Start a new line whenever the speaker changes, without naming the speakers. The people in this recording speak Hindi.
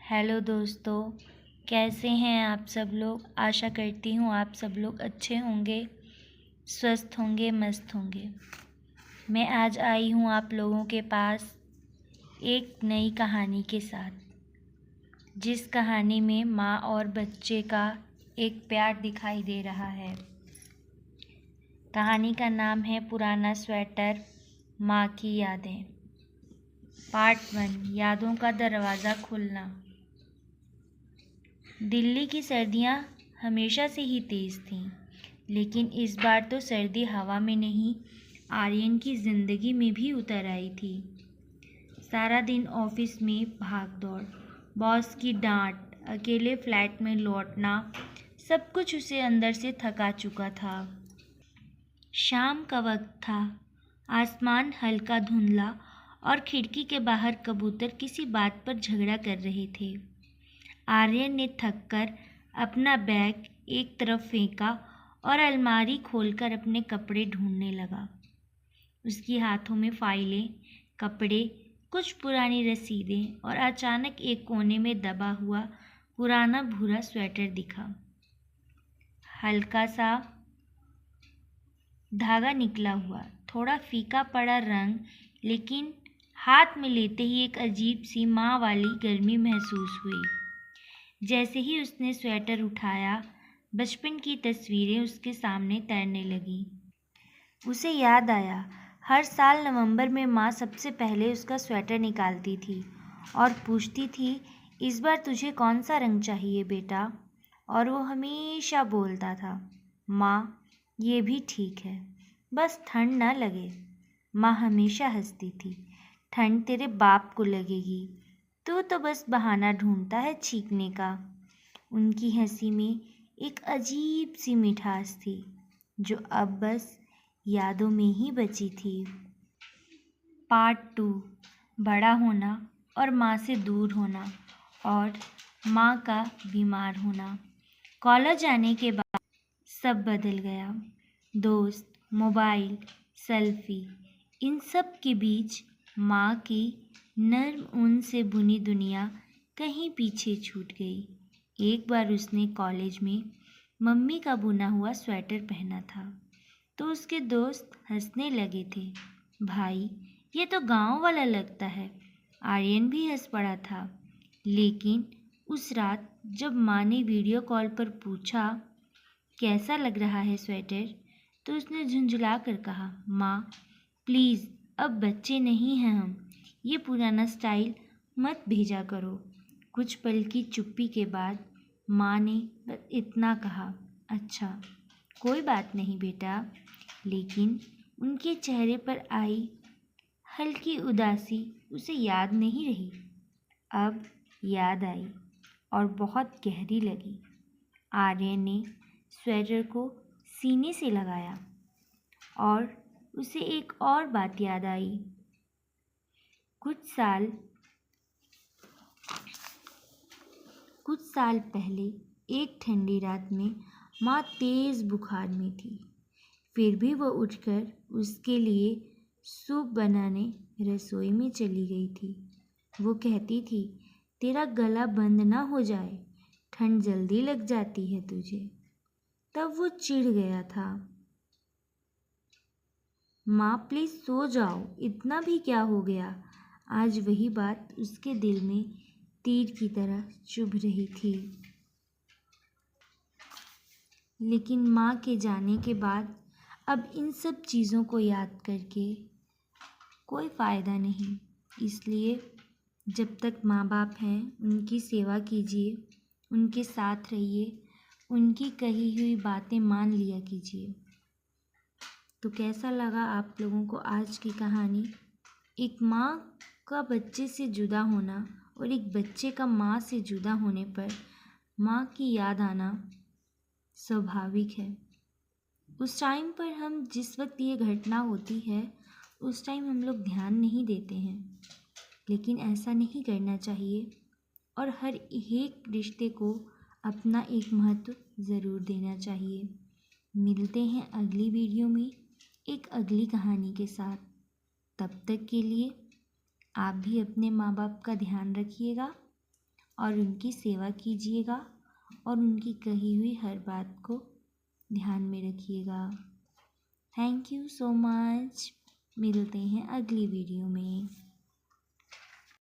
हेलो दोस्तों, कैसे हैं आप सब लोग। आशा करती हूँ आप सब लोग अच्छे होंगे, स्वस्थ होंगे, मस्त होंगे। मैं आज आई हूँ आप लोगों के पास एक नई कहानी के साथ, जिस कहानी में माँ और बच्चे का एक प्यार दिखाई दे रहा है। कहानी का नाम है पुराना स्वेटर, माँ की यादें। पार्ट 1, यादों का दरवाज़ा खुलना। दिल्ली की सर्दियाँ हमेशा से ही तेज़ थीं, लेकिन इस बार तो सर्दी हवा में नहीं, आर्यन की ज़िंदगी में भी उतर आई थी। सारा दिन ऑफिस में भाग दौड़, बॉस की डांट, अकेले फ्लैट में लौटना, सब कुछ उसे अंदर से थका चुका था। शाम का वक्त था, आसमान हल्का धुंधला और खिड़की के बाहर कबूतर किसी बात पर झगड़ा कर रहे थे। आर्यन ने थककर अपना बैग एक तरफ फेंका और अलमारी खोलकर अपने कपड़े ढूंढने लगा। उसके हाथों में फाइलें, कपड़े, कुछ पुरानी रसीदें और अचानक एक कोने में दबा हुआ पुराना भूरा स्वेटर दिखा। हल्का सा धागा निकला हुआ, थोड़ा फीका पड़ा रंग, लेकिन हाथ में लेते ही एक अजीब सी माँ वाली गर्मी महसूस हुई। जैसे ही उसने स्वेटर उठाया, बचपन की तस्वीरें उसके सामने तैरने लगीं। उसे याद आया, हर साल नवंबर में माँ सबसे पहले उसका स्वेटर निकालती थी और पूछती थी, इस बार तुझे कौन सा रंग चाहिए बेटा? और वो हमेशा बोलता था, माँ ये भी ठीक है, बस ठंड ना लगे। माँ हमेशा हंसती थी, ठंड तेरे बाप को लगेगी, तू तो बस बहाना ढूंढता है छींकने का। उनकी हंसी में एक अजीब सी मिठास थी, जो अब बस यादों में ही बची थी। पार्ट 2, बड़ा होना और माँ से दूर होना और माँ का बीमार होना। कॉलेज आने के बाद सब बदल गया। दोस्त, मोबाइल, सेल्फी, इन सब के बीच माँ की नर्म ऊन से बुनी दुनिया कहीं पीछे छूट गई। एक बार उसने कॉलेज में मम्मी का बुना हुआ स्वेटर पहना था, तो उसके दोस्त हंसने लगे थे, भाई ये तो गांव वाला लगता है। आर्यन भी हंस पड़ा था, लेकिन उस रात जब माँ ने वीडियो कॉल पर पूछा कैसा लग रहा है स्वेटर, तो उसने झुंझला कर कहा, माँ प्लीज़, अब बच्चे नहीं हैं हम, ये पुराना स्टाइल मत भेजा करो। कुछ पल की चुप्पी के बाद माँ ने बस इतना कहा, अच्छा कोई बात नहीं बेटा। लेकिन उनके चेहरे पर आई हल्की उदासी उसे याद नहीं रही। अब याद आई और बहुत गहरी लगी। आर्यन ने स्वेटर को सीने से लगाया और उसे एक और बात याद आई। कुछ साल पहले एक ठंडी रात में माँ तेज़ बुखार में थी। फिर भी वो उठकर उसके लिए सूप बनाने रसोई में चली गई थी। वो कहती थी, तेरा गला बंद ना हो जाए, ठंड जल्दी लग जाती है तुझे। तब वो चिढ़ गया था, माँ प्लीज़ सो जाओ, इतना भी क्या हो गया। आज वही बात उसके दिल में तीर की तरह चुभ रही थी। लेकिन माँ के जाने के बाद अब इन सब चीज़ों को याद करके कोई फ़ायदा नहीं। इसलिए जब तक माँ बाप हैं उनकी सेवा कीजिए, उनके साथ रहिए, उनकी कही हुई बातें मान लिया कीजिए। तो कैसा लगा आप लोगों को आज की कहानी? एक माँ का बच्चे से जुदा होना और एक बच्चे का माँ से जुदा होने पर माँ की याद आना स्वाभाविक है। उस टाइम पर हम जिस वक्त ये घटना होती है उस टाइम हम लोग ध्यान नहीं देते हैं, लेकिन ऐसा नहीं करना चाहिए और हर एक रिश्ते को अपना एक महत्व ज़रूर देना चाहिए। मिलते हैं अगली वीडियो में एक अगली कहानी के साथ। तब तक के लिए आप भी अपने माँ बाप का ध्यान रखिएगा और उनकी सेवा कीजिएगा और उनकी कही हुई हर बात को ध्यान में रखिएगा। Thank you so much. मिलते हैं अगली वीडियो में।